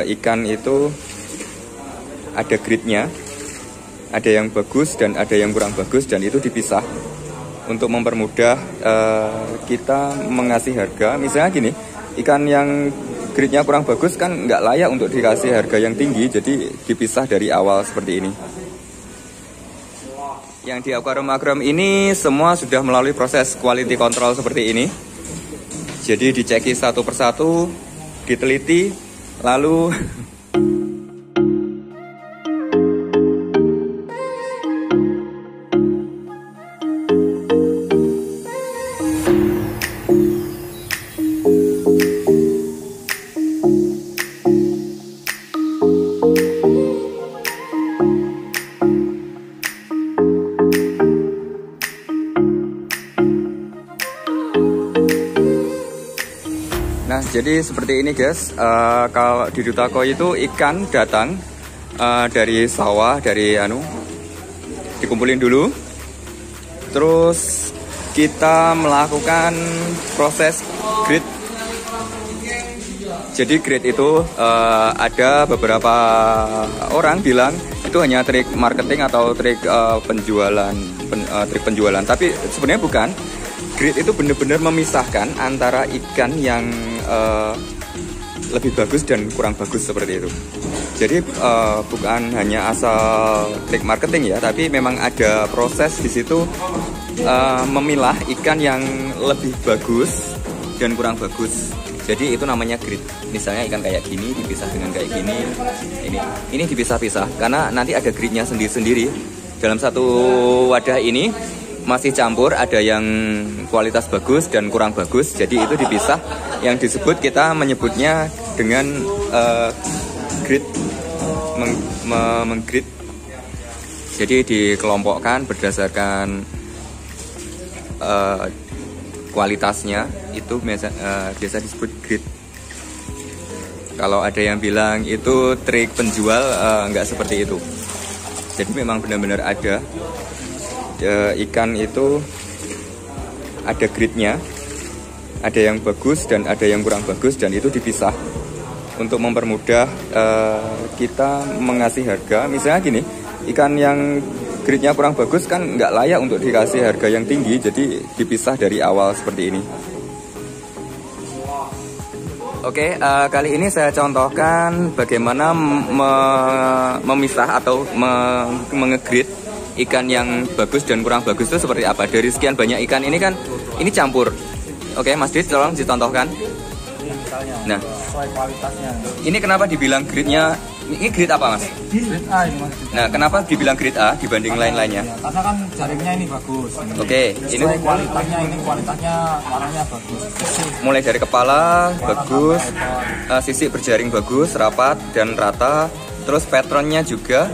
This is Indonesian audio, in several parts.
ikan itu ada grade-nya, ada yang bagus dan ada yang kurang bagus, dan itu dipisah untuk mempermudah kita mengasih harga. Misalnya gini, ikan yang grade-nya kurang bagus kan nggak layak untuk dikasih harga yang tinggi, jadi dipisah dari awal seperti ini. Yang di akuarium ini semua sudah melalui proses quality control seperti ini. Jadi diceki satu persatu, diteliti, lalu jadi seperti ini guys, kalau di Duta Koi itu ikan datang dari sawah, dikumpulin dulu. Terus kita melakukan proses grade. Jadi grade itu ada beberapa orang bilang itu hanya trik marketing atau trik penjualan, tapi sebenarnya bukan. Grade itu benar-benar memisahkan antara ikan yang lebih bagus dan kurang bagus seperti itu. Jadi bukan hanya asal trik marketing ya, tapi memang ada proses di situ memilah ikan yang lebih bagus dan kurang bagus. Jadi itu namanya grade. Misalnya ikan kayak gini dipisah dengan kayak gini. Ini dipisah-pisah karena nanti ada grade-nya sendiri-sendiri. Dalam satu wadah ini masih campur, ada yang kualitas bagus dan kurang bagus, jadi itu dipisah. Yang disebut, kita menyebutnya dengan grade, menggrade. Jadi dikelompokkan berdasarkan kualitasnya, itu biasa disebut grade. Kalau ada yang bilang itu trik penjual, nggak seperti itu. Jadi memang benar-benar ada. Ikan itu ada grade-nya, ada yang bagus dan ada yang kurang bagus, dan itu dipisah untuk mempermudah kita mengasih harga. Misalnya gini, ikan yang grade-nya kurang bagus kan nggak layak untuk dikasih harga yang tinggi, jadi dipisah dari awal seperti ini. Oke, kali ini saya contohkan bagaimana memisah atau mengegrade ikan yang bagus dan kurang bagus itu seperti apa. Dari sekian banyak ikan ini kan, ini campur. Oke, Mas Dit, tolong dicontohkan. Nah, sesuai kualitasnya. Ini kenapa dibilang grade-nya? Ini grade apa, Mas? Grade A ini, Mas. Nah, kenapa dibilang grade A dibanding lain-lainnya? Ya, karena kan jaringnya ini bagus. Oke, ini kualitasnya warnanya bagus. Mulai dari kepala bagus, sisik berjaring bagus, rapat dan rata. Terus patternnya juga,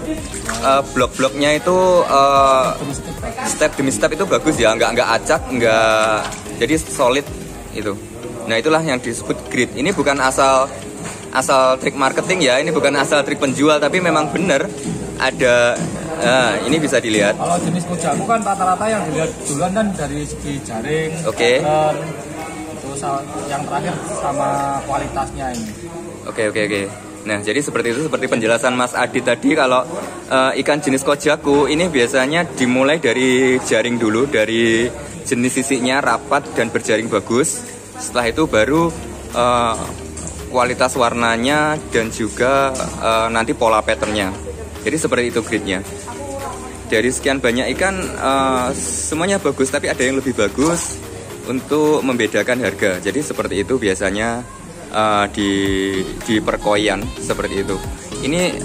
blok-bloknya itu step demi step itu bagus ya, nggak acak, nggak, jadi solid itu. Nah, itulah yang disebut grade. Ini bukan asal trik marketing ya, ini bukan asal trik penjual, tapi memang benar ada. Ini bisa dilihat. Kalau jenis kojaku kan rata-rata yang dilihat duluan kan dari segi jaring, Oke. Terus yang terakhir sama kualitasnya ini. Oke. Nah, jadi seperti itu, seperti penjelasan Mas Adi tadi. Kalau ikan jenis kojaku ini biasanya dimulai dari jaring dulu, dari jenis sisiknya rapat dan berjaring bagus. Setelah itu baru kualitas warnanya dan juga nanti pola patternnya. Jadi seperti itu grade-nya. Dari sekian banyak ikan semuanya bagus, tapi ada yang lebih bagus untuk membedakan harga. Jadi seperti itu biasanya di perkoian seperti itu. Ini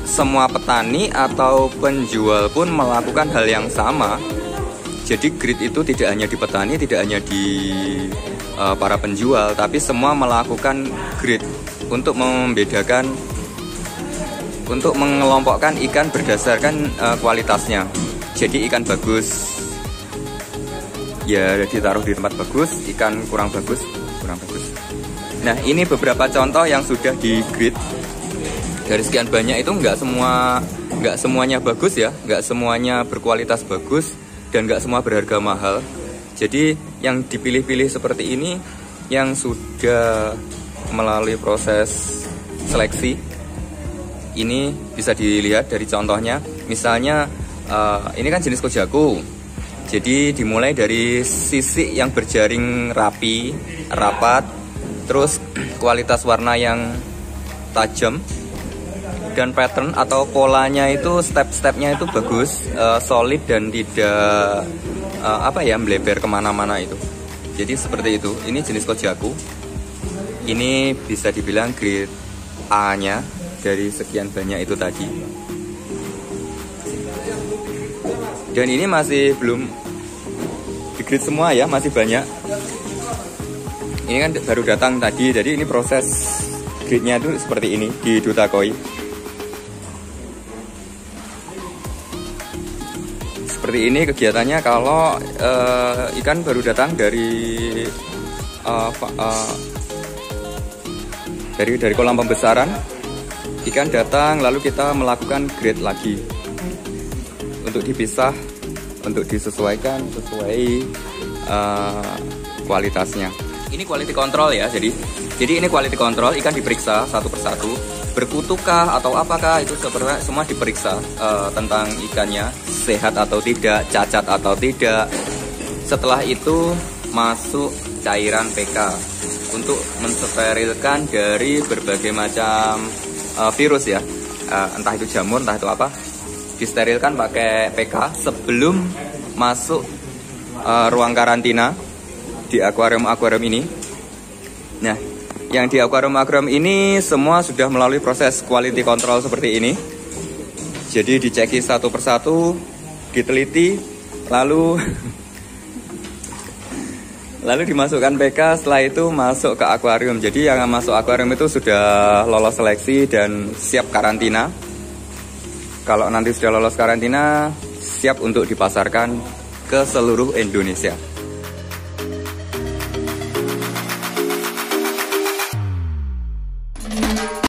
semua petani atau penjual pun melakukan hal yang sama. Jadi grade itu tidak hanya di petani, tidak hanya di para penjual, tapi semua melakukan grade untuk membedakan, untuk mengelompokkan ikan berdasarkan kualitasnya. Jadi ikan bagus ya ditaruh di tempat bagus, ikan kurang bagus. Nah, ini beberapa contoh yang sudah di grade. Dari sekian banyak itu nggak semuanya bagus ya, nggak semuanya berkualitas bagus, dan nggak semua berharga mahal. Jadi yang dipilih-pilih seperti ini yang sudah melalui proses seleksi. Ini bisa dilihat dari contohnya. Misalnya ini kan jenis kojaku. Jadi dimulai dari sisik yang berjaring rapi, rapat, terus kualitas warna yang tajam, dan pattern atau polanya itu step-stepnya itu bagus, solid dan tidak melebar kemana-mana itu. Jadi seperti itu. Ini jenis kojaku. Ini bisa dibilang grade A-nya dari sekian banyak itu tadi. Dan ini masih belum di grade semua ya, masih banyak. Ini kan baru datang tadi, jadi ini proses grade-nya itu seperti ini di Duta Koi. Seperti ini kegiatannya kalau ikan baru datang dari kolam pembesaran. Ikan datang lalu kita melakukan grade lagi untuk dipisah, untuk disesuaikan sesuai kualitasnya. Ini quality control ya, jadi ini quality control, ikan diperiksa satu persatu, berkutukah atau apakah itu semua diperiksa tentang ikannya sehat atau tidak, cacat atau tidak. Setelah itu masuk cairan PK untuk mensterilkan dari berbagai macam virus ya, entah itu jamur, entah itu apa. Disterilkan pakai PK sebelum masuk ruang karantina di akuarium ini. Nah, yang di akuarium ini semua sudah melalui proses quality control seperti ini. Jadi diceki satu persatu, diteliti, lalu dimasukkan PK. Setelah itu masuk ke akuarium. Jadi yang masuk akuarium itu sudah lolos seleksi dan siap karantina. Kalau nanti sudah lolos karantina, siap untuk dipasarkan ke seluruh Indonesia.